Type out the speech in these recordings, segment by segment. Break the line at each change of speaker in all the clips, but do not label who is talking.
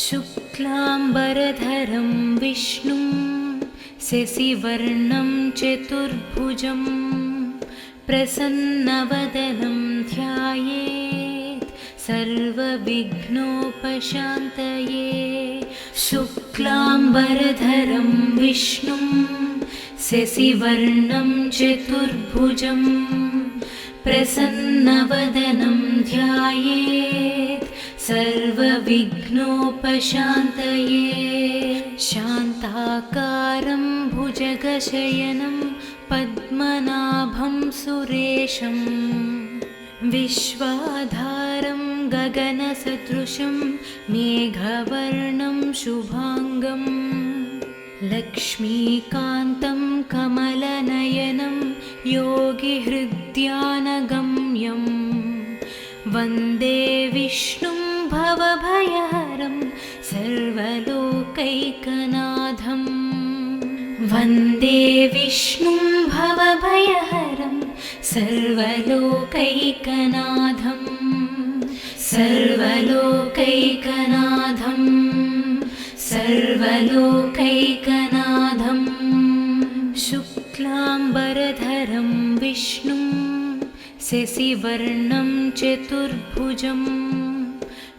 शुक्लाम्बरधरं विष्णुं शशिवर्णं चतुर्भुजं प्रसन्नवदनं ध्यायेत् सर्वविघ्नोपशान्तये। शुक्लाम्बरधरं विष्णुं शशिवर्णं चतुर्भुजं प्रसन्नवदनं ध्यायेत् सर्वविघ्नोपशान्तये। शान्ताकारं भुजगशयनं पद्मनाभं सुरेशं विश्वाधारं गगनसदृशं मेघवर्णं शुभांगं लक्ष्मीकान्तं कमलनयनं योगिहृद्यानगम्यं वन्दे विष्णुं भवभयहरं सर्वलोकैकनाथं। वन्दे विष्णुं भवभयहरं सर्वलोकैकनाथं सर्वलोकैकनाथं सर्वलोकैकनाथं। शुक्लाम्बरधरं विष्णुं शशिवर्णं चतुर्भुजं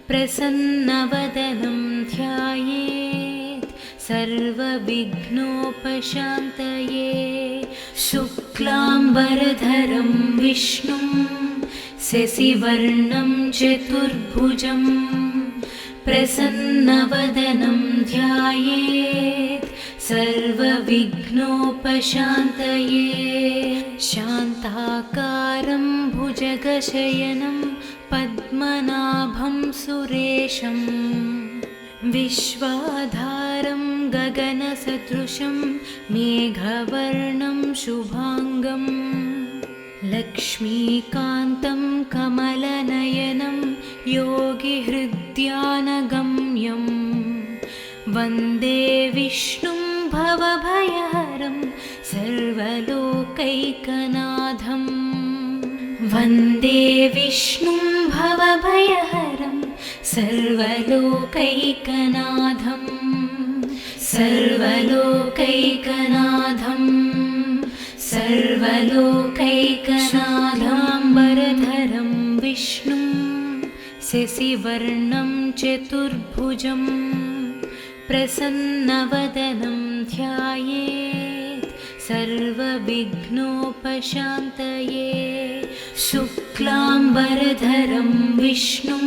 प्रसन्नवदनं ध्यायेत् सर्वविघ्नोपशान्तये। शुक्लाम्बरधरं विष्णुं शशिवर्णं चतुर्भुजं प्रसन्नवदनं ध्यायेत् सर्वविघ्नोपशान्तये। शान्ताकारं भुजगशयनं पद्मनाभं सुरेशं विश्वाधारं गगनसदृशं मेघवर्णं शुभांगं लक्ष्मीकान्तं कमलनयनं योगिहृद्यानगम्यं वन्दे विष्णुं भवभयहरं सर्वलोकैकनाथं। वन्दे विष्णुं भवभयहरं सर्वलोकैकनाथं सर्वलोकैकनाथं सर्वलोकैकनाथाम्बरधरं विष्णुं शशिवर्णं चतुर्भुजं प्रसन्नवदनं ध्यायेत् सर्वविघ्नोपशान्तये। शुक्लाम्बरधरं विष्णुं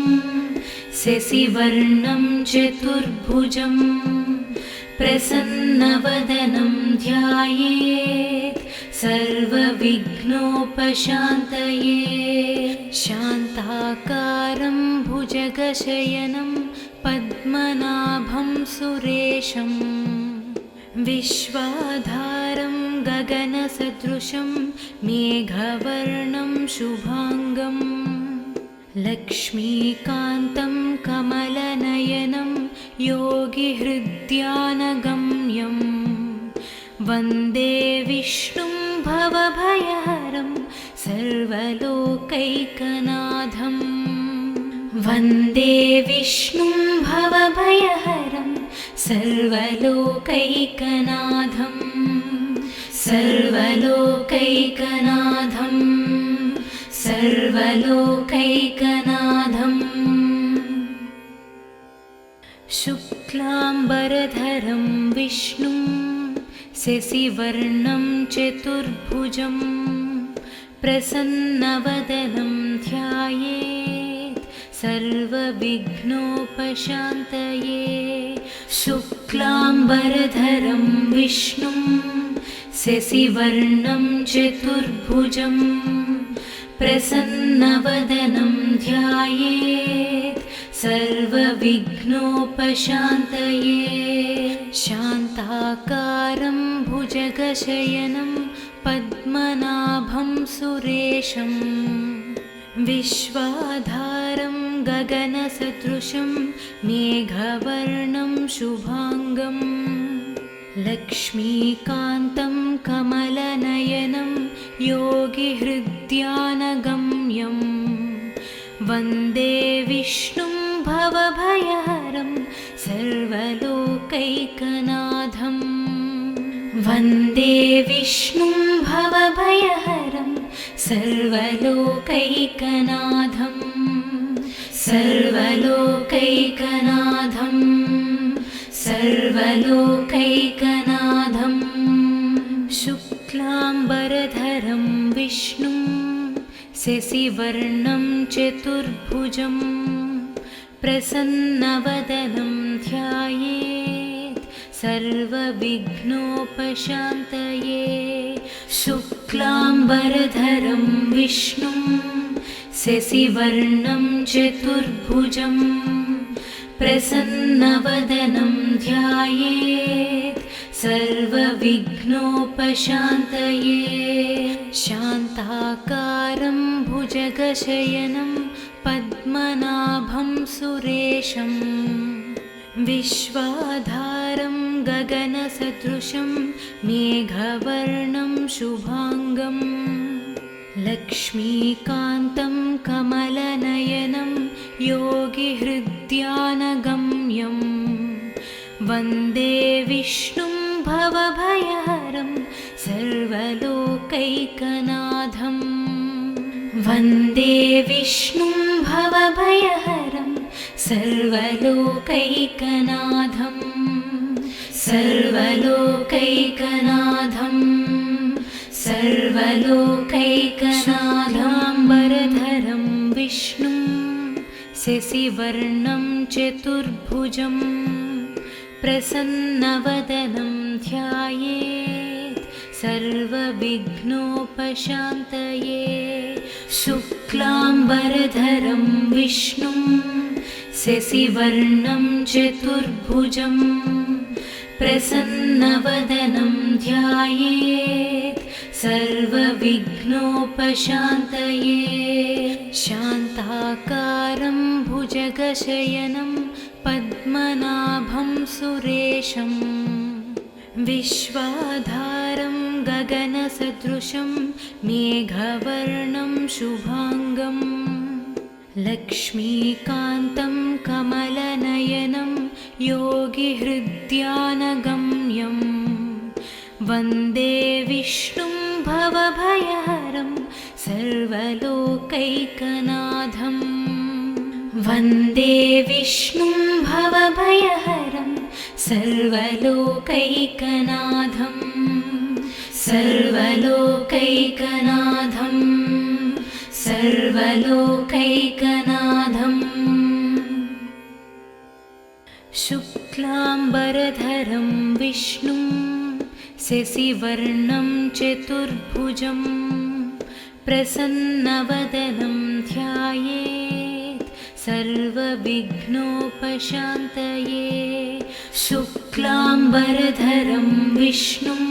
शशिवर्णं चतुर्भुजं प्रसन्नवदनं ध्यायेत् सर्वविघ्नोपशान्तये। शान्ताकारं भुजगशयनं पद्मनाभं सुरेशं विश्वाधारं गगनसदृशं मेघवर्णं शुभांगं लक्ष्मीकान्तं कमलनयनं योगिहृद्यानगम्यं वन्दे विष्णुं भवभयहरं सर्वलोकैकनाथं। वन्दे विष्णुं भवभयहरं सर्वलोकैकनाथं सर्वलोकैकनाथं सर्वलोकैकनाथं। शुक्लाम्बरधरं विष्णुं शशिवर्णं चतुर्भुजं प्रसन्नवदनं ध्यायेत् सर्वविघ्नोपशान्तये। शुक्लाम्बरधरं विष्णुं शशिवर्णं चतुर्भुजं प्रसन्नवदनं ध्यायेत् सर्वविघ्नोपशान्तये। शान्ताकारं भुजगशयनं पद्मनाभं सुरेशं विश्वाधारं गगनसदृशं मेघवर्णं शुभांगं लक्ष्मीकान्तं कमलनयनं योगिहृद्यानगम्यं वन्दे विष्णुं भवभयहरं सर्वलोकैकनाथम् वन्दे विष्णुं भवभयहरं सर्वलोकैकनाथम् सर्वलोकैकनाथम् सर्वलोकैकनाथम् शुक्लाम्बरधरं विष्णुं शशिवर्णं चतुर्भुजं प्रसन्नवदनं ध्यायेत् सर्वविघ्नोपशान्तये शुक्लाम्बरधरं विष्णुं शशिवर्णं चतुर्भुजं प्रसन्नवदनं ध्यायेत् सर्वविघ्नोपशान्तये शान्ताकारं भुजगशयनं पद्मनाभं सुरेशं विश्वाधारं गगनसदृशं मेघवर्णं शुभाङ्गं लक्ष्मीकान्तं कमलनयनं योगिहृद्यानगम्यं वन्दे विष्णुं भवभयहरं सर्वलोकैकनाथम् वन्दे विष्णुं भवभयहरं सर्वलोकैकनाथम् सर्वलोकैकनाथम् सर्वलोकैकनाथाम्बरधरं विष्णुं शशिवर्णं चतुर्भुजं प्रसन्नवदनं ध्यायेत् सर्वविघ्नोपशान्तये शुक्लाम्बरधरं विष्णुं शशिवर्णं चतुर्भुजं प्रसन्नवदनं ध्यायेत् सर्वविघ्नोपशान्तये शान्ताकारं भुजगशयनं पद्मनाभं सुरेशं विश्वाधारं गगनसदृशं मेघवर्णं शुभाङ्गं लक्ष्मीकान्तं कमलनयनं योगिहृद्यानगम्यं वन्दे विष्णुं भवभयहरं सर्वलोकैकनाथम् वन्दे विष्णुं भवभयहरं सर्वलोकैकनाथम् सर्वलोकैकनाथम् सर्वलोकैकनाथम् शुक्लाम्बरधरं विष्णुं शशिवर्णं चतुर्भुजं प्रसन्नवदनं ध्यायेत् सर्वविघ्नोपशान्तये शुक्लाम्बरधरं विष्णुं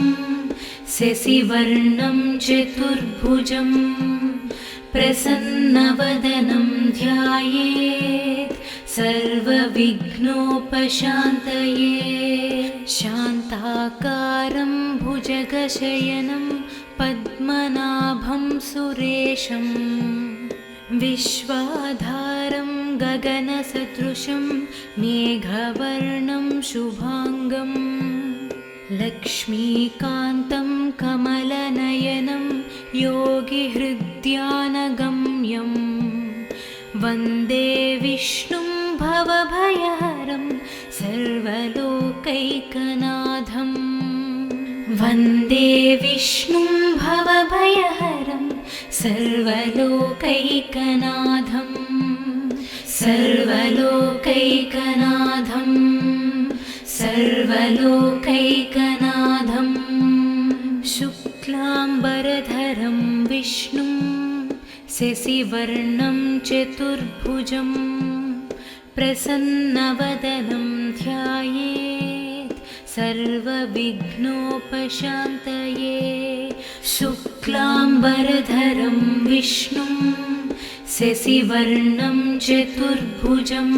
शशिवर्णं चतुर्भुजं प्रसन्नवदनं ध्यायेत् सर्वविघ्नोपशान्तये शान्ताकारं भुजगशयनं पद्मनाभं सुरेशं विश्वाधारं गगनसदृशं मेघवर्णं शुभाङ्गं लक्ष्मीकान्तं कमलनयनं योगिहृद्यानगम्यं वन्दे विष्णुं भवभयहरं सर्वलोकैकनाथम् वन्दे विष्णुं भवभयहरं सर्वलोकैकनाथम् सर्वलोकैकनाथम् सर्वलोकैकनाथम् शुक्लाम्बरधरं विष्णुं शशिवर्णं चतुर्भुजं प्रसन्नवदनं ध्यायेत् सर्वविघ्नोपशान्तये शुक्लाम्बरधरं विष्णुं शशिवर्णं चतुर्भुजं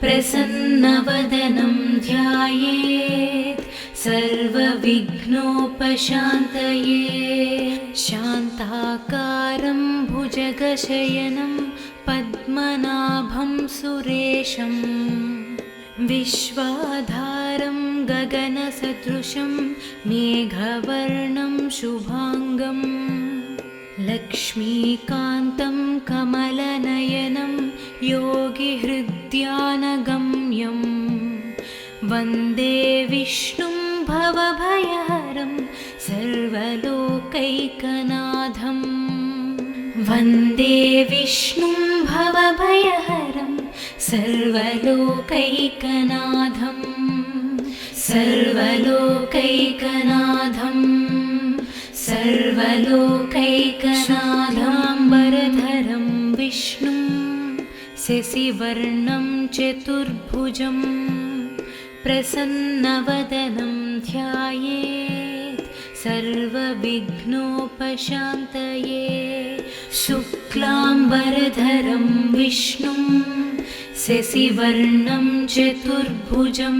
प्रसन्नवदनं ध्यायेत् सर्वविघ्नोपशान्तये शान्ताकारं भुजगशयनं पद्मनाभं सुरेशं विश्वाधारं गगनसदृशं मेघवर्णं शुभाङ्गम् लक्ष्मीकान्तं कमलनयनं योगिहृद्यानगम्यं वन्दे विष्णुं भवभयहरं सर्वलोकैकनाथम् वन्दे विष्णुं भवभयहरं सर्वलोकैकनाथम् सर्वलोकैकनाथम् सर्वलोकैकनाथाम्बरधरं विष्णुं शशिवर्णं चतुर्भुजं प्रसन्नवदनं ध्यायेत् सर्वविघ्नोपशान्तये शुक्लाम्बरधरं विष्णुं शशिवर्णं चतुर्भुजं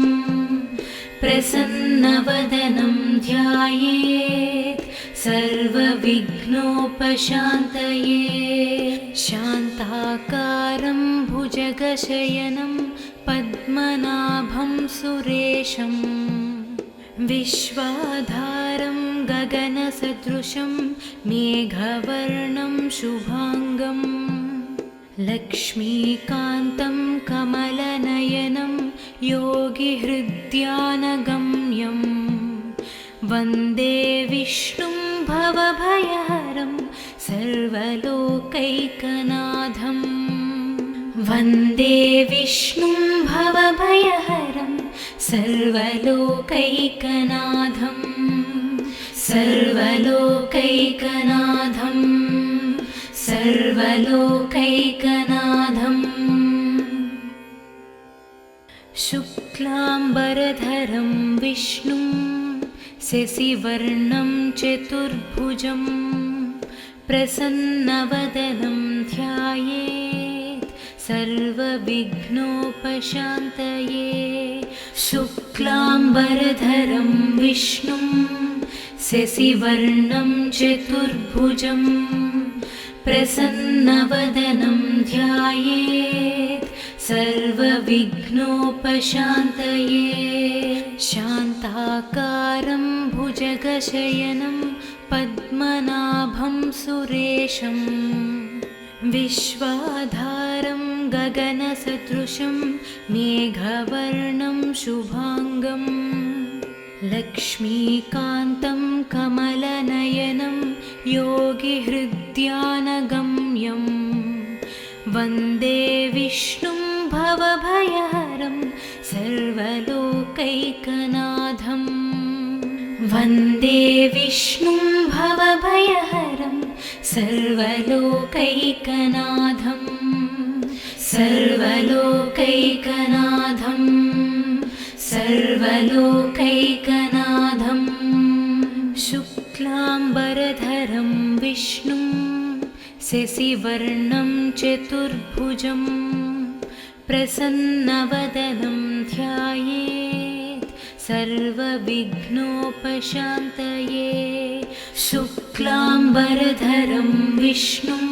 प्रसन्नवदनं ध्यायेत् सर्वविघ्नोपशान्तये शान्ताकारं भुजगशयनं पद्मनाभं सुरेशं विश्वाधारं गगनसदृशं मेघवर्णं शुभाङ्गम् लक्ष्मीकान्तं कमलनयनं योगिहृद्यानगम्यं वन्दे विष्णुं भवभयहरं सर्वलोकैकनाथम् वन्दे विष्णुं भवभयहरं सर्वलोकैकनाथम् सर्वलोकैकनाथम् सर्वलोकैकनाथम् शुक्लाम्बरधरं विष्णुं शशिवर्णं चतुर्भुजं प्रसन्नवदनं ध्यायेत् सर्वविघ्नोपशान्तये शुक्लाम्बरधरं विष्णुं शशिवर्णं चतुर्भुजं प्रसन्नवदनं ध्यायेत् सर्वविघ्नोपशान्तये शान्ताकारं भुजगशयनं पद्मनाभं सुरेशं विश्वाधारं गगनसदृशं मेघवर्णं शुभाङ्गम् लक्ष्मीकान्तं कमलनयनं योगिहृद्यानगम्यं वन्दे विष्णुं भवभयहरं सर्वलोकैकनाथम् वन्दे विष्णुं भवभयहरं सर्वलोकैकनाथम् सर्वलोकैकनाथम् सर्वलोकैकनाथम् शुक्लाम्बरधरं विष्णुं शशिवर्णं चतुर्भुजं प्रसन्नवदनं ध्यायेत् सर्वविघ्नोपशान्तये शुक्लाम्बरधरं विष्णुं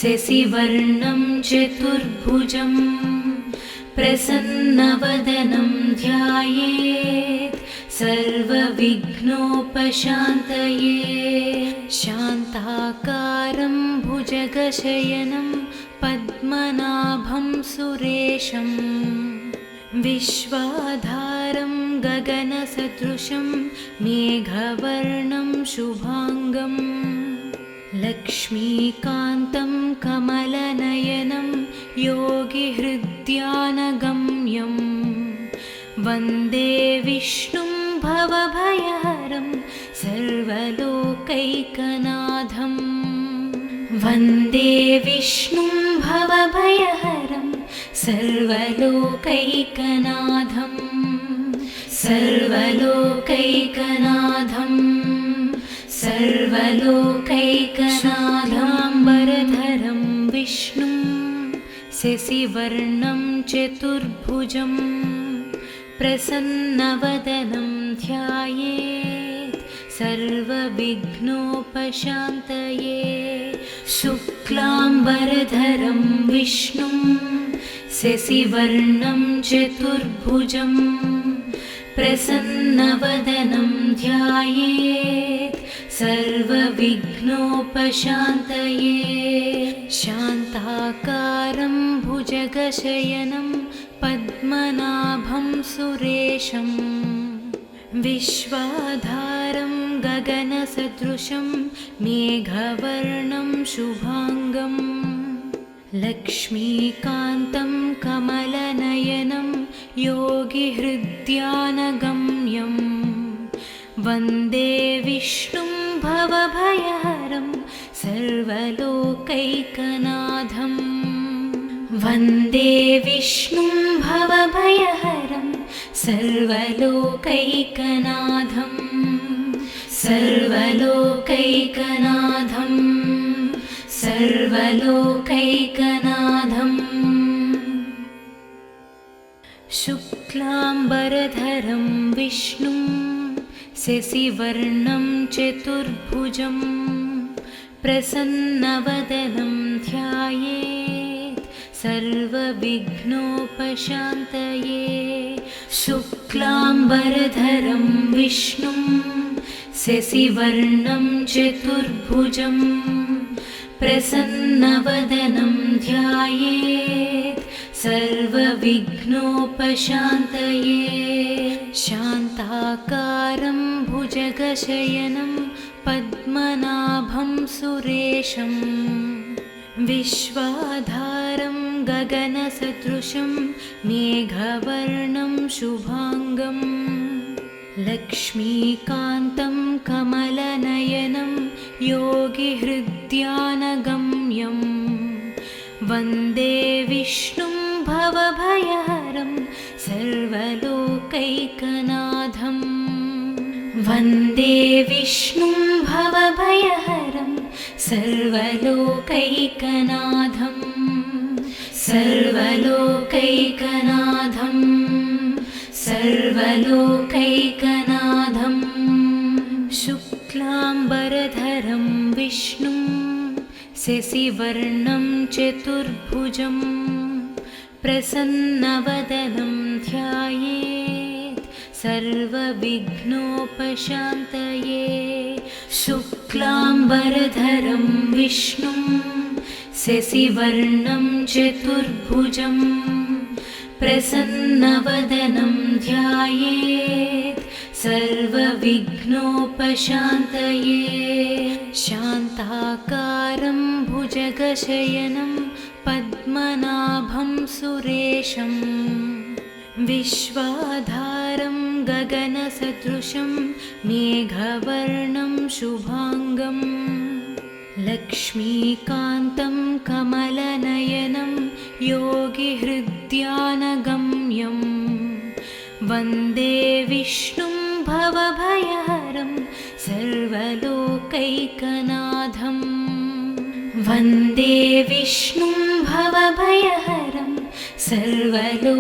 शशिवर्णं चतुर्भुजं प्रसन्नवदनं ध्यायेत् सर्वविघ्नोपशान्तये शान्ताकारं भुजगशयनं पद्मनाभं सुरेशं विश्वाधारं गगनसदृशं मेघवर्णं शुभाङ्गम् लक्ष्मीकान्तं कमलनयनं योगिहृद्यानगम्यं वन्दे विष्णुं भवभयहरं सर्वलोकैकनाथम् वन्दे विष्णुं भवभयहरं सर्वलोकैकनाथम् सर्वलोकैकनाथम् सर्वलोकैकनाथाम्बरधरं विष्णुं शशिवर्णं चतुर्भुजं प्रसन्नवदनं ध्यायेत् सर्वविघ्नोपशान्तये शुक्लाम्बरधरं विष्णुं शशिवर्णं चतुर्भुजं प्रसन्नवदनं ध्यायेत् सर्वविघ्नोपशान्तये शान्ताकारं भुजगशयनं पद्मनाभं सुरेशं विश्वाधारं गगनसदृशं मेघवर्णं शुभाङ्गं लक्ष्मीकान्तं कमलनयनं योगिहृद्यानगम्यं वन्दे विष्णुं भवभयहरं सर्वलोकैकनाथं वन्दे विष्णुं भवभयहरं सर्वलोकैकनाथं सर्वलोकैकनाथं सर्वलोकैकनाथं शुक्लाम्बरधरं विष्णुं शशिवर्णं चतुर्भुजं प्रसन्नवदनं ध्यायेत् सर्वविघ्नोपशान्तये शुक्लाम्बरधरं विष्णुं शशिवर्णं चतुर्भुजं प्रसन्नवदनं ध्यायेत् सर्वविघ्नोपशान्तये शान्ताकारं भुजगशयनं पद्मनाभं सुरेशं विश्वाधारं गगनसदृशं मेघवर्णं शुभाङ्गं लक्ष्मीकान्तं कमलनयनं योगिहृद्यानगम्यं वन्दे विष्णुं भवभयहरं सर्वलोकैकनाथं वन्दे विष्णुं भवभयहरं सर्वलोकैकनाथं सर्वलोकैकनाथं सर्वलोकैकनाथं शुक्लाम्बरधरं विष्णुं शशिवर्णं चतुर्भुजं प्रसन्नवदनं ध्यायेत् सर्वविघ्नोपशान्तये शुक्लाम्बरधरं विष्णुं शशिवर्णं चतुर्भुजं प्रसन्नवदनं ध्यायेत् सर्वविघ्नोपशान्तये शान्ताकारं भुजगशयनं पद्मनाभं सुरेशं विश्वाधारं गगनसदृशं मेघवर्णं शुभाङ्गं लक्ष्मीकान्तं कमलनयनं योगिहृद्यानगम्यं वन्दे विष्णुं भवभयहरं सर्वलोकैकनाथं वन्दे विष्णुं भवभयहरं सर्वलोकैकनाथं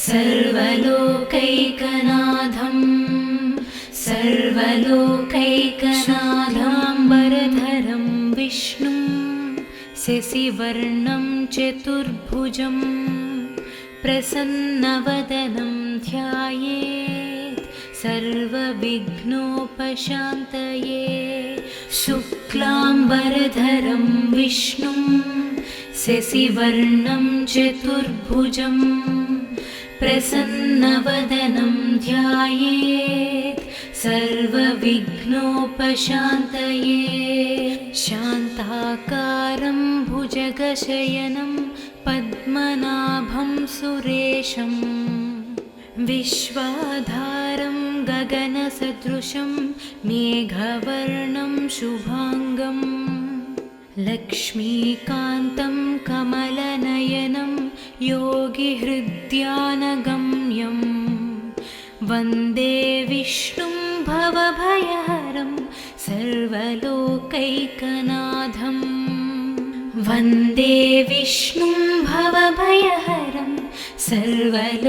सर्वलोकैकनाथं सर्वलोकैकनाथाम्बरधरं विष्णुं शशिवर्णं चतुर्भुजं प्रसन्नवदनं ध्यायेत् सर्वविघ्नोपशान्तये शुक्लाम्बरधरं विष्णुं शशिवर्णं चतुर्भुजं प्रसन्नवदनं ध्यायेत् सर्वविघ्नोपशान्तये शान्ताकारं भुजगशयनं पद्मनाभं सुरेशं विश्वाधारं गगनसदृशं मेघवर्णं शुभाङ्गं लक्ष्मीकान्तं कमलनयनं योगिहृद्यानगम्यं वन्दे विष्णुं भवभयहरं सर्वलोकैकनाथं वन्दे विष्णुं भवभयहरं सर्वलोकैकनाथं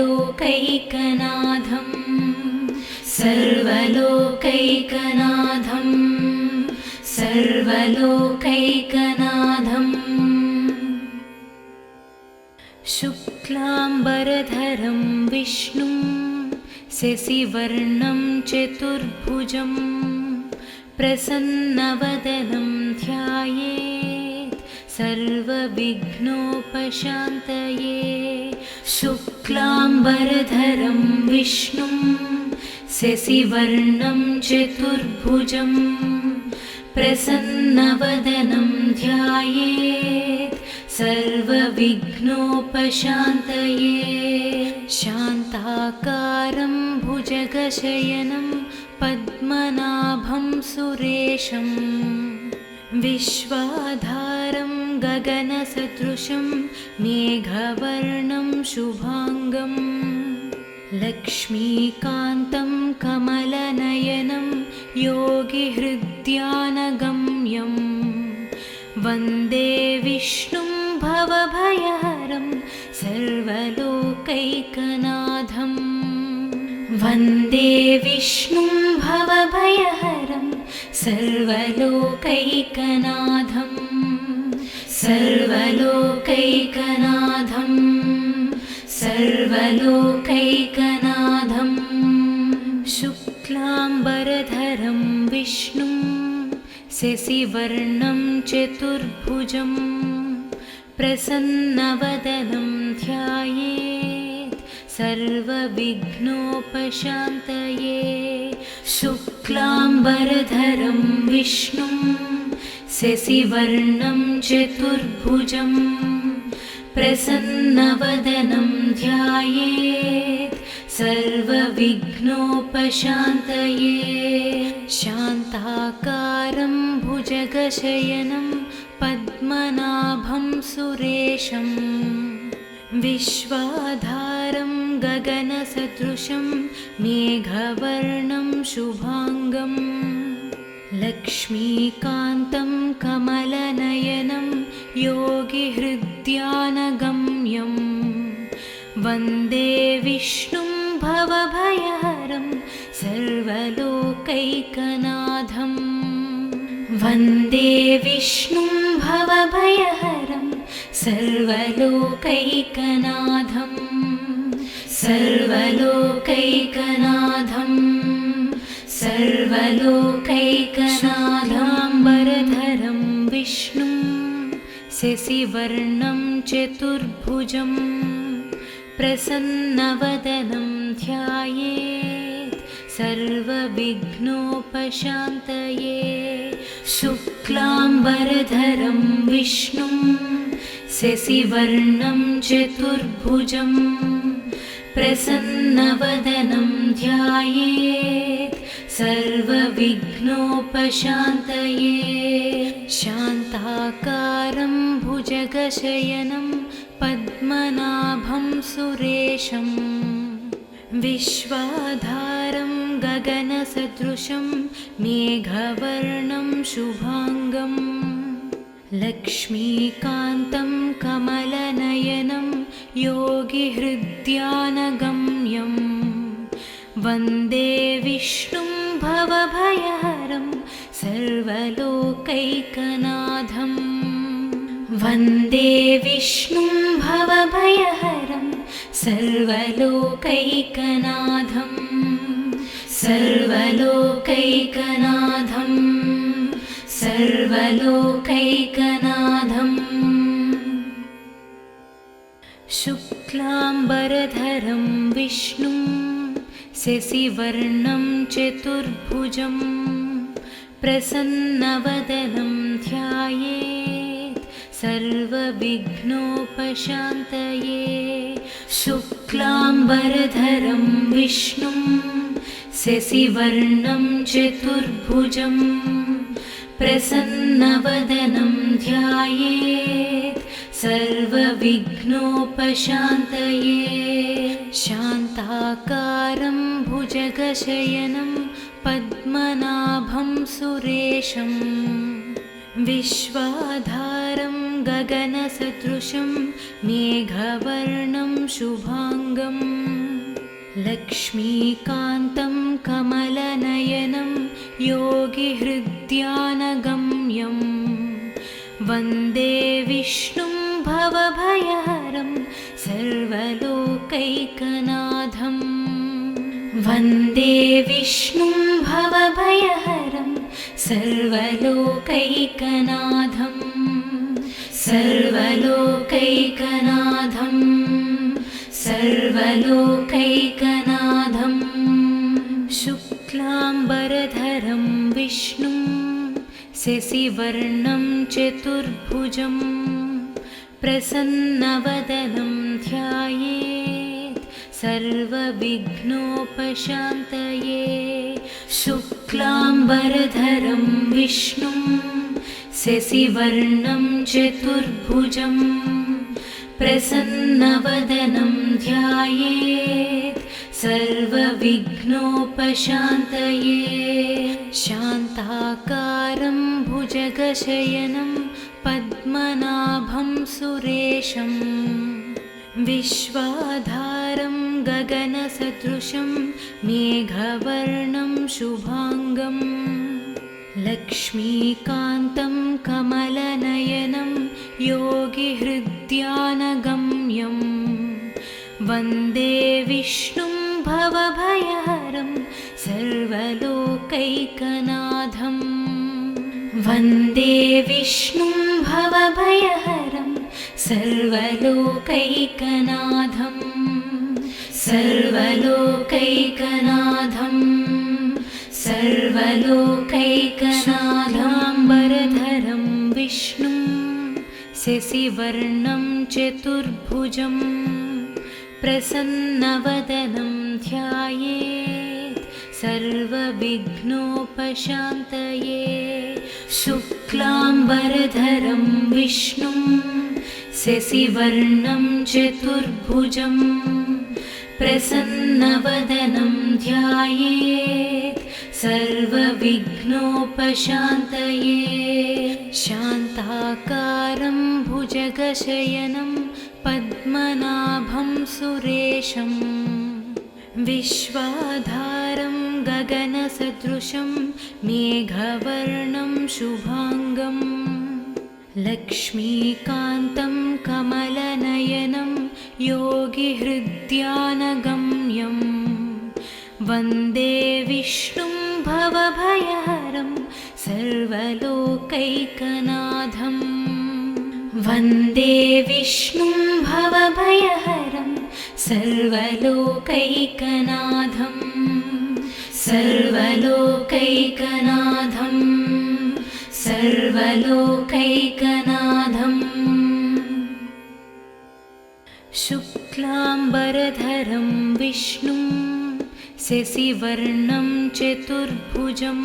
सर्वलोकैकनाथं सर्वलोकैकनाथं शुक् शुक्लाम्बरधरं विष्णुं शशिवर्णं चतुर्भुजं प्रसन्नवदनं ध्यायेत् सर्वविघ्नोपशान्तये। शुक्लाम्बरधरं विष्णुं शशिवर्णं चतुर्भुजं प्रसन्नवदनं ध्यायेत् सर्वविघ्नोपशान्तये। शान्ताकारं भुजगशयनं पद्मनाभं सुरेशं विश्वाधारं गगनसदृशं मेघवर्णं शुभाङ्गं लक्ष्मीकान्तं कमलनयनं योगिहृद्यानगम्यं वन्दे विष्णुं भवभयहरं सर्वलोकैकनाथं। वन्दे विष्णुं भवभयहरं सर्वलोकैकनाथं सर्वलोकैकनाथं सर्वलोकैकनाथं। शुक्लाम्बरधरं विष्णुं शशिवर्णं चतुर्भुजं प्रसन्नवदनं ध्यायेत् सर्वविघ्नोपशान्तये। शुक्लाम्बरधरं विष्णुं शशिवर्णं चतुर्भुजं प्रसन्नवदनं ध्यायेत् सर्वविघ्नोपशान्तये। शान्ताकारं भुजगशयनं पद्मनाभं सुरेशं विश्वाधारं गगनसदृशं मेघवर्णं शुभाङ्गं लक्ष्मीकान्तं कमलनयनं योगिहृद्यानगम्यं वन्दे विष्णुं भवभयहरं सर्वलोकैकनाथं। वन्दे विष्णुं भवभयहरं सर्वलोकैकनाथं सर्वलोकैकनाथं सर्वलोकैकनाथाम्बरधरं विष्णुं शशिवर्णं चतुर्भुजं प्रसन्नवदनं ध्यायेत् सर्वविघ्नोपशान्तये। शुक्लाम्बरधरं विष्णुं शशिवर्णं चतुर्भुजं प्रसन्नवदनं ध्यायेत् सर्वविघ्नोपशान्तये। शान्ताकारं भुजगशयनं पद्मनाभं सुरेशं विश्वाधारं गगनसदृशं मेघवर्णं शुभाङ्गं लक्ष्मीकान्तं कमलनयनं योगिहृद्यानगम्यं वन्दे विष्णुं भवभयहरं सर्वलोकैकनाथं। वन्दे विष्णुं भवभयहरं सर्वलोकैकनाथं सर्वलोकैकनाथं सर्वलोकैकनाथं। शुक्लाम्बरधरं विष्णुं शशिवर्णं चतुर्भुजं प्रसन्नवदनं ध्यायेत् सर्वविघ्नोपशान्तये। शुक्लाम्बरधरं विष्णुं शशिवर्णं चतुर्भुजं प्रसन्नवदनं ध्यायेत् सर्वविघ्नोपशान्तये। शान्ताकारं भुजगशयनं पद्मनाभं सुरेशं विश्वाधारं गगनसदृशं मेघवर्णं शुभाङ्गं लक्ष्मीकान्तं कमलनयनं योगिहृद्यानगम्यं वन्दे विष्णुं भवभयहरं सर्व सर्वलोकैकनाथं वन्दे विष्णुं भवभयहरं सर्वलोकैकनाथं सर्वलोकैकनाथं सर्वलोकैकनाथं शुक्लाम्बरधरं विष्णुं शशिवर्णं चतुर्भुजं प्रसन्नवदनं ध्यायेत् सर्वविघ्नोपशान्तये शुक्लाम्बरधरं विष्णुं शशिवर्णं चतुर्भुजं प्रसन्नवदनं ध्यायेत् सर्वविघ्नोपशान्तये शान्ताकारं भुजगशयनं पद्मनाभं सुरेशं विश्वाधारं गगनसदृशं मेघवर्णं शुभाङ्गं लक्ष्मीकान्तं कमलनयनं योगिहृद्यानगम्यं वन्दे विष्णुं भवभयहरं सर्वलोकैकनाथं वन्दे विष्णुं भवभयहरं सर्वलोकैकनाथं सर्वलोकैकनाथं सर्वलोकैकनाथाम्बरधरं विष्णुं शशिवर्णं चतुर्भुजं प्रसन्नवदनं ध्यायेत् सर्वविघ्नोपशान्तये शुक्लाम्बरधरं विष्णुं शशिवर्णं चतुर्भुजं प्रसन्नवदनं ध्यायेत् सर्वविघ्नोपशान्तये शान्ताकारं भुजगशयनं पद्मनाभं सुरेशं विश्वाधारं गगनसदृशं मेघवर्णं शुभाङ्गं लक्ष्मीकान्तं कमलनयनं योगिहृद्यानगम्यं वन्दे विष्णुं भवभयहरं सर्वलोकैकनाथं वन्दे विष्णुं भवभयहरं सर्वलोकैकनाथं सर्वलोकैकनाथं सर्वलोकैकनाथं शुक्लाम्बरधरं विष्णुं शशिवर्णं चतुर्भुजं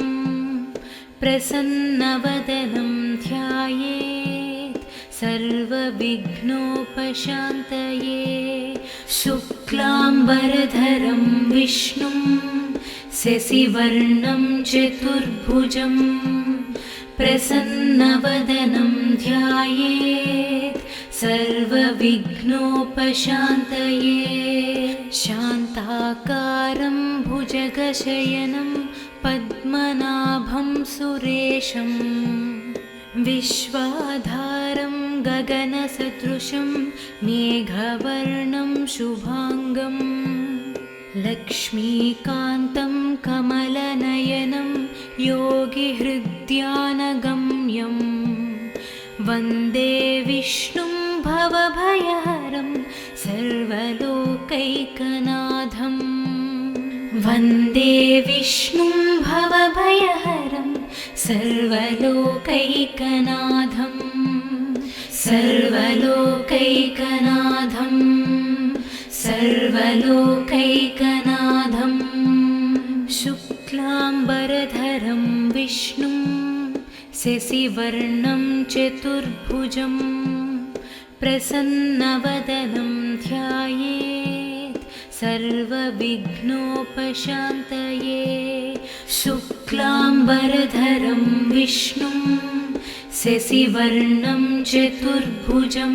प्रसन्नवदनं ध्यायेत् सर्वविघ्नोपशान्तये शुक्लाम्बरधरं विष्णुं शशिवर्णं चतुर्भुजं प्रसन्नवदनं ध्यायेत् सर्वविघ्नोपशान्तये शान्ताकारं भुजगशयनं पद्मनाभं सुरेशं विश्वाधारं गगनसदृशं मेघवर्णं शुभाङ्गं लक्ष्मीकान्तं कमलनयनं योगिहृद्यानगम्यं वन्दे विष्णुं भवभयहरं सर्वलोकैकनाथं वन्दे विष्णुं भवभयहरं सर्वलोकैकनाथं सर्वलोकैकनाथं सर्वलोकैकनाथं शुक्लाम्बरधरं विष्णुं शशिवर्णं चतुर्भुजं प्रसन्नवदनं ध्यायेत् सर्वविघ्नोपशान्तये शुक्लाम्बरधरं विष्णुं शशिवर्णं चतुर्भुजं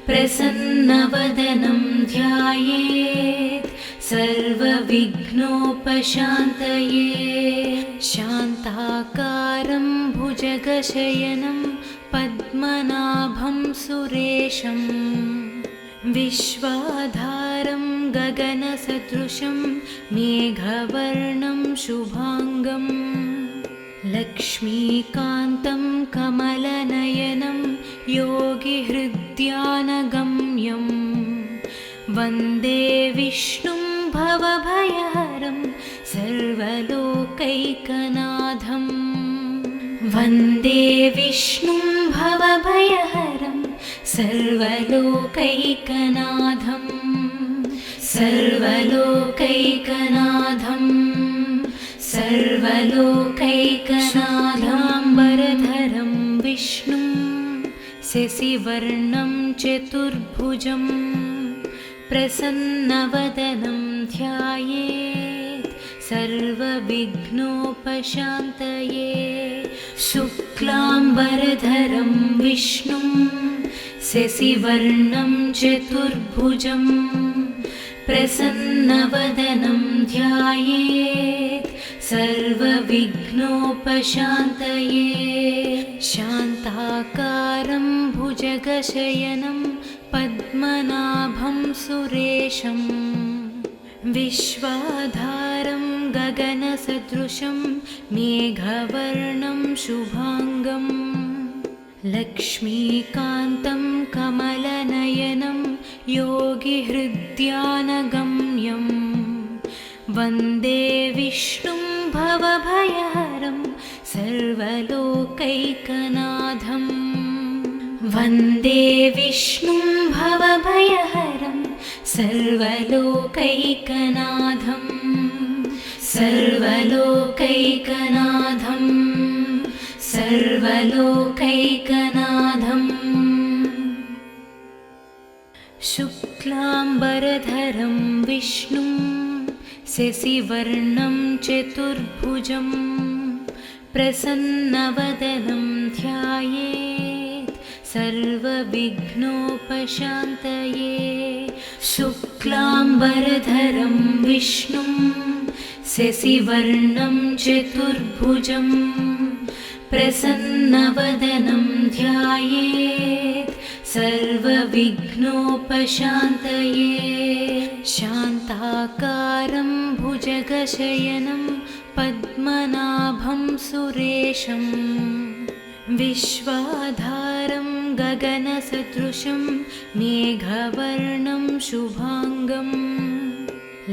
प्रसन्नवदनं ध्यायेत् सर्वविघ्नोपशान्तये शान्ताकारं भुजगशयनं पद्मनाभं सुरेशं विश्वाधारं गगनसदृशं मेघवर्णं शुभांगं लक्ष्मीकान्तं कमलनयनं योगिहृद्यानगम्यं वन्दे विष्णुं भवभयहरं सर्वलोकैकनाथं वन्दे विष्णुं भवभयहरं सर्वलोकैकनाथं सर्वलोकैकनाथं सर्वलोकैकनाथाम्बरधरं विष्णुं शशिवर्णं चतुर्भुजं प्रसन्नवदनं ध्यायेत् सर्वविघ्नोपशान्तये शुक्लाम्बरधरं विष्णुं शशिवर्णं चतुर्भुजं प्रसन्नवदनं ध्यायेत् सर्वविघ्नोपशान्तये शान्ताकारं भुजगशयनं पद्मनाभं सुरेशं विश्वाधारं गगनसदृशं मेघवर्णं शुभांगं लक्ष्मीकान्तं कमलनयनं योगिहृद्यानगम्यं वन्दे विष्णुं भवभयहरं सर्वलोकैकनाथं वन्दे विष्णुं भवभयहरं सर्वलोकैकनाथं सर्वलोकैकनाथं सर्वलोकैकनाथं शुक्लाम्बरधरं विष्णुं शशिवर्णं चतुर्भुजं प्रसन्नवदनं ध्यायेत् सर्वविघ्नोपशान्तये शुक्लाम्बरधरं विष्णुं शशिवर्णं चतुर्भुजं प्रसन्नवदनं ध्यायेत् सर्वविघ्नोपशान्तये शान्ताकारं भुजगशयनं पद्मनाभं सुरेशं विश्वाधारं गगनसदृशं मेघवर्णं शुभांगं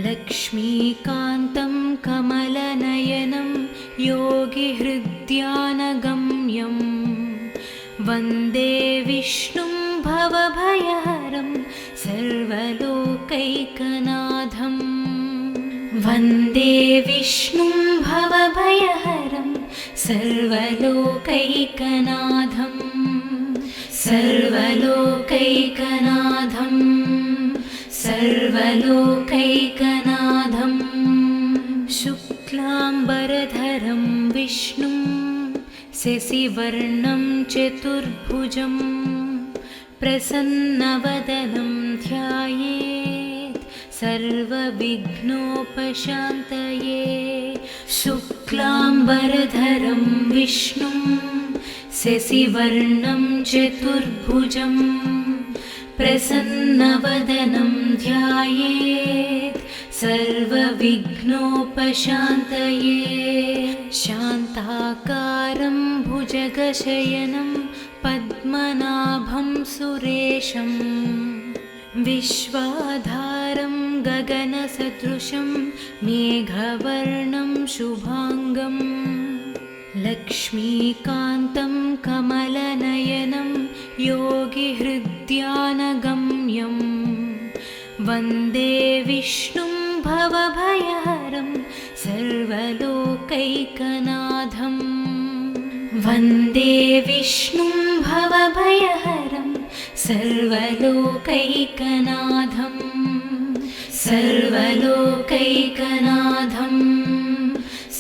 लक्ष्मीकान्तं कमलनयनं योगिहृद्यानगम्यं वन्दे विष्णुं भवभयहरं सर्वलोकैकनाथं वन्दे विष्णुं भवभयहरं सर्वलोकैकनाथं सर्वलोकैकनाथं सर्वलोकैकनाथं शुक्लाम्बरधरं विष्णुं शशिवर्णं चतुर्भुजं प्रसन्नवदनं ध्यायेत् सर्वविघ्नोपशान्तये शुक्लाम्बरधरं विष्णुं शशिवर्णं चतुर्भुजं प्रसन्नवदनं ध्यायेत् सर्वविघ्नोपशान्तये शान्ताकारं भुजगशयनं पद्मनाभं सुरेशं विश्वाधारं गगनसदृशं मेघवर्णं शुभांगं लक्ष्मीकान्तं कमलनयनं योगिहृद्यानगम्यं वन्दे विष्णुं भवभयहरं सर्वलोकैकनाथं वन्दे विष्णुं भवभयहरं सर्वलोकैकनाथं सर्वलोकैकनाथं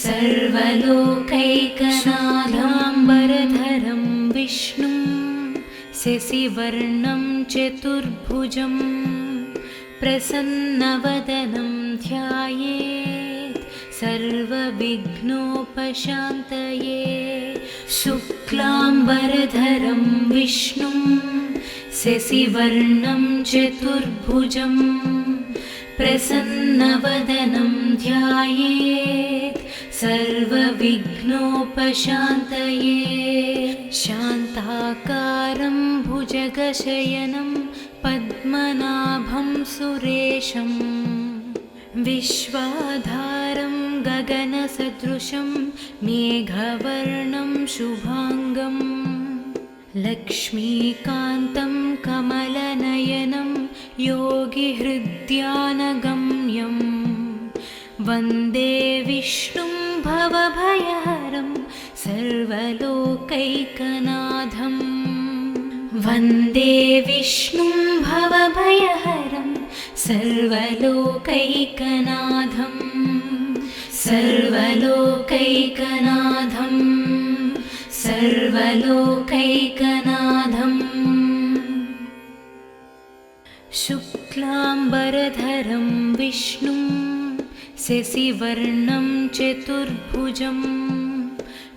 सर्वलोकैकनाथाम्बरधरं विष्णुं शशिवर्णं चतुर्भुजं प्रसन्नवदनं ध्यायेत् सर्वविघ्नोपशान्तये शुक्लाम्बरधरं विष्णुं शशिवर्णं चतुर्भुजं प्रसन्नवदनं ध्यायेत् सर्वविघ्नोपशान्तये शान्ताकारं भुजगशयनं पद्मनाभं सुरेशं विश्वाधारं गगनसदृशं मेघवर्णं शुभाङ्गं लक्ष्मीकान्तं कमलनयनं योगिहृद्यानगम्यं वन्दे विष्णुं भवभयहरं सर्वलोकैकनाथं वन्दे विष्णुं भवभयहरं सर्वलोकैकनाथं सर्वलोकैकनाथं सर्वलोकैकनाथम् शुक्लाम्बरधरं विष्णुं शशिवर्णं चतुर्भुजं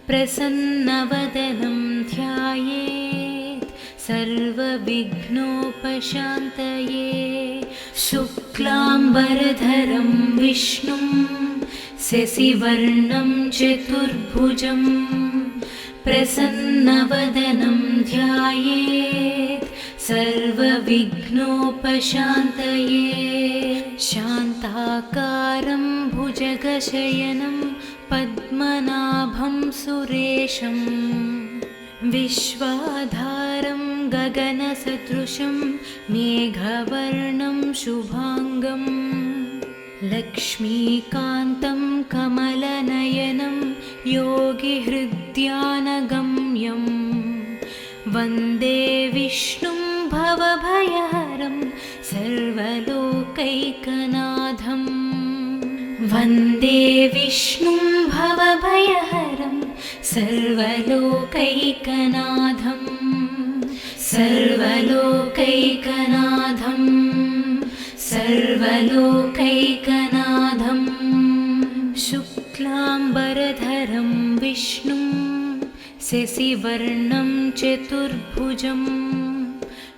प्रसन्नवदनं ध्यायेत् सर्वविघ्नोपशान्तये शुक्लाम्बरधरं विष्णुं शशिवर्णं चतुर्भुजं प्रसन्नवदनं ध्यायेत् सर्वविघ्नोपशान्तये शान्ताकारं भुजगशयनं पद्मनाभं सुरेशं विश्वाधारं गगनसदृशं मेघवर्णं शुभाङ्गं लक्ष्मीकान्तं कमलनयनं योगिहृद्यानगम्यं वन्दे विष्णुं भवभयहरं सर्वलोकैकनाथं वन्दे विष्णुं भवभयहरं सर्वलोकैकनाथं सर्वलोकैकनाथं सर्वलोकैकनाथं शुक्लाम्बरधरं विष्णुं शशिवर्णं चतुर्भुजं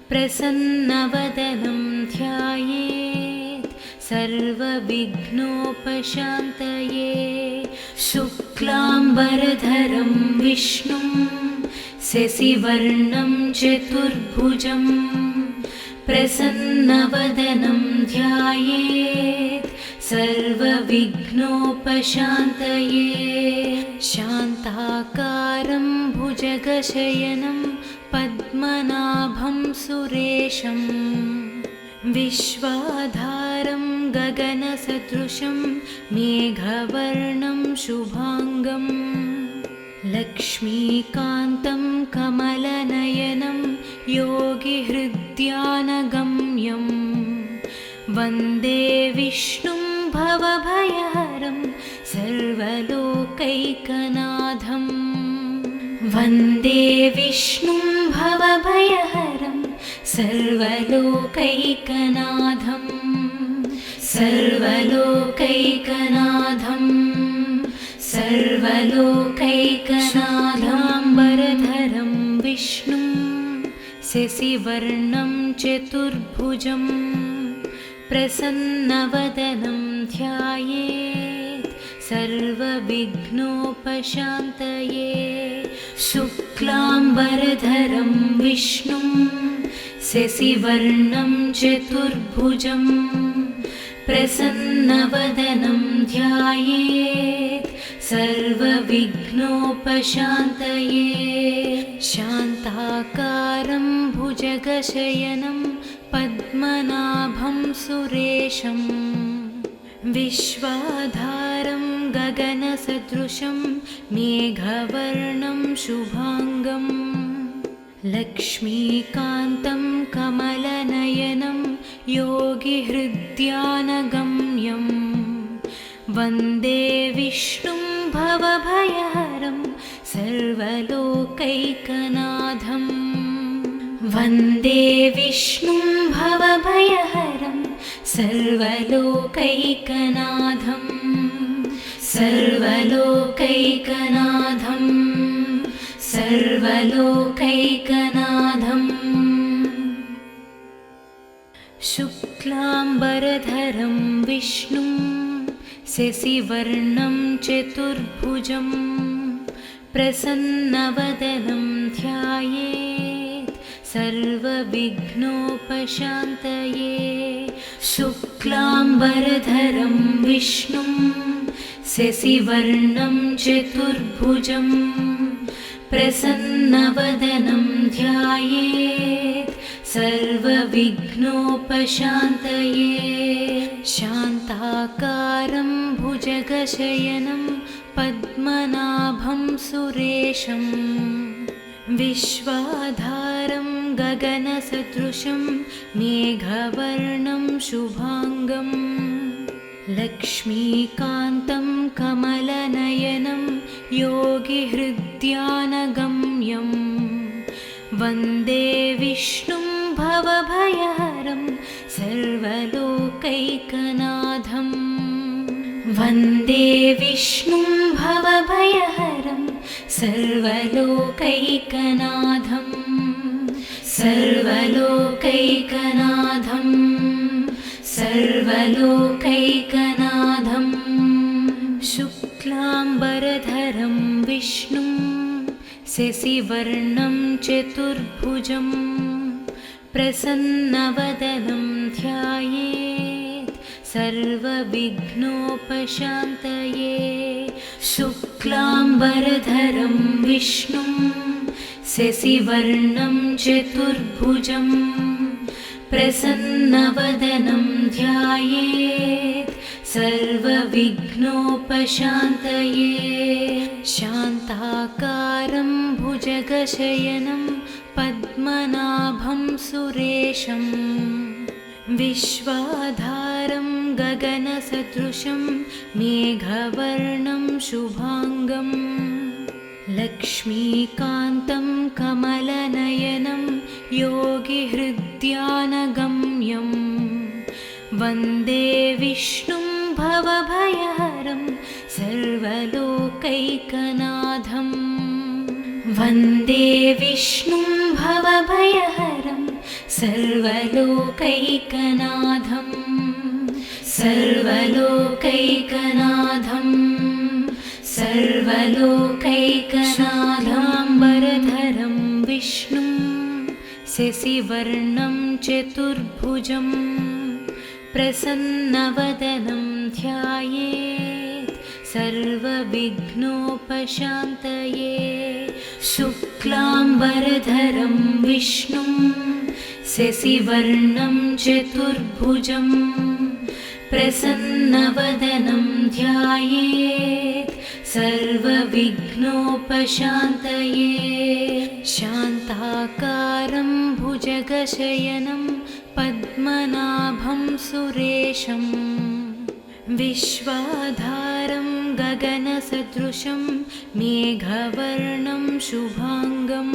प्रसन्नवदनं ध्यायेत् सर्वविघ्नोपशान्तये शुक्लाम्बरधरं विष्णुं शशिवर्णं चतुर्भुजं प्रसन्नवदनं ध्यायेत् सर्वविघ्नोपशान्तये शान्ताकारं भुजगशयनं पद्मनाभं सुरेशं विश्वाधारं गगनसदृशं मेघवर्णं शुभाङ्गं लक्ष्मीकान्तं कमलनयनं योगिहृद्यानगम्यं वन्दे विष्णुं भवभयहरं सर्वलोकैकनाथं वन्दे विष्णुं भवभयहरं सर्वलोकैकनाथं सर्वलोकैकनाथं सर्वलोकैकनाथाम्बरधरं विष्णुं शशिवर्णं चतुर्भुजं प्रसन्नवदनं ध्यायेत् सर्वविघ्नोपशान्तये शुक्लाम्बरधरं विष्णुं शशिवर्णं चतुर्भुजं प्रसन्नवदनं ध्यायेत् सर्वविघ्नोपशान्तये शान्ताकारं भुजगशयनं पद्मनाभं सुरेशं विश्वाधारं गगनसदृशं मेघवर्णं शुभाङ्गं लक्ष्मीकान्तं कमलनयनं योगिहृद्यानगम्यं वन्दे विष्णुं भवभयहरं सर्वलोकैकनाथं वन्दे विष्णुं भवभयहरं सर्वलोकैकनाथं सर्वलोकैकनाथं सर्वलोकैकनाथम् शुक्लाम्बरधरं विष्णुं शशिवर्णं चतुर्भुजं प्रसन्नवदनं ध्यायेत् सर्वविघ्नोपशान्तये। शुक्लाम्बरधरं विष्णुं शशिवर्णं चतुर्भुजं प्रसन्नवदनं ध्यायेत् सर्वविघ्नोपशान्तये। शान्ताकारं भुजगशयनं पद्मनाभं सुरेशं विश्वाधारं गगनसदृशं मेघवर्णं शुभाङ्गं लक्ष्मीकान्तं कमलनयनं योगिहृद्यानगम्यं वन्दे विष्णुं भवभयहरं सर्वलोकैकनाथं। वन्दे विष्णुं भवभयहरं सर्वलोकैकनाथं सर्वलोकैकनाथं सर्वलोकैकनाथं। शुक्लाम्बरधरं विष्णुं शशिवर्णं चतुर्भुजं प्रसन्नवदनं ध्यायेत् सर्वविघ्नोपशान्तये। शुक्लाम्बरधरं विष्णुं शशिवर्णं चतुर्भुजं प्रसन्नवदनं ध्यायेत् सर्वविघ्नोपशान्तये। शान्ताकारं भुजगशयनं पद्मनाभं सुरेशं विश्वाधारं गगनसदृशं मेघवर्णं शुभाङ्गं लक्ष्मीकान्तं कमलनयनं योगिहृद्यानगम्यं वन्दे विष्णुं भवभयहरं सर्वलोकैकनाथं। वन्दे विष्णुं भवभयहरं सर्वलोकैकनाथं सर्वलोकैकनाथं सर्वलोकैकनाथाम्बरधरं विष्णुं शशिवर्णं चतुर्भुजं प्रसन्नवदनं ध्यायेत् सर्वविघ्नोपशान्तये। शुक्लाम्बरधरं विष्णुं शशिवर्णं चतुर्भुजं प्रसन्नवदनं ध्यायेत् सर्वविघ्नोपशान्तये। शान्ताकारं भुजगशयनं पद्मनाभं सुरेशं विश्वाधारं गगनसदृशं मेघवर्णं शुभाङ्गं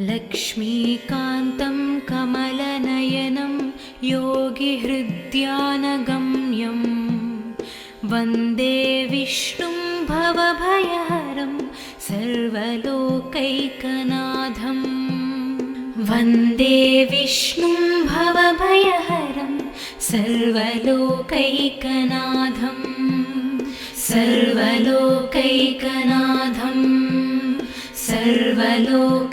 लक्ष्मीकान्तं कमलनयनं योगिहृद्यानगम्यं वन्दे विष्णुं भवभयहरं सर्वलोकैकनाथं। वन्दे विष्णुं भवभयहरं सर्वलोकैकनाथं सर्वलोकैकनाथं सर्वलोकैकनाथं।